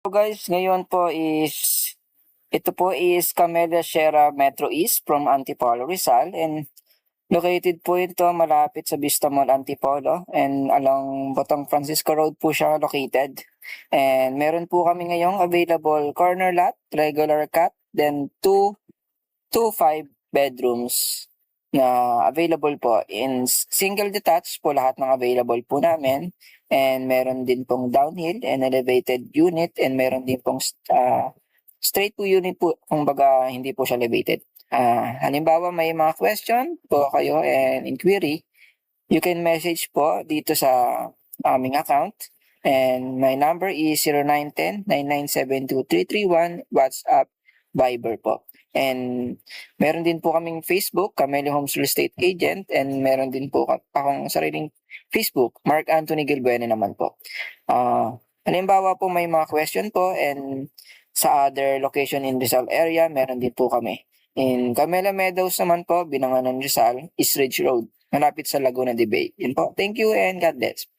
So guys, ngayon po ito po is Camellia Sierra Metro East from Antipolo, Rizal, and located po ito malapit sa Vista Mall Antipolo and along Botong Francisco Road po siya located. And meron po kami ngayong available corner lot, regular cut, then 5 bedrooms na available po. In single detached po lahat ng available po namin. And meron din pong downhill and elevated unit, and meron din pong straight po unit po, kumbaga hindi po siya elevated. Halimbawa may mga question po kayo and inquiry, you can message po dito sa aming account. And my number is 0910-9972-331, WhatsApp, Viber po. And meron din po kaming Facebook, Camellia Homes Real Estate Agent, and meron din po akong sariling Facebook, Mark Anthony Gilbuene naman po. Halimbawa po may mga question po and sa other location in Rizal area, meron din po kami. In Camellia Meadows naman po, Binanganan Rizal, East Ridge Road, malapit sa Laguna de Bay. Yun po. Thank you and God bless.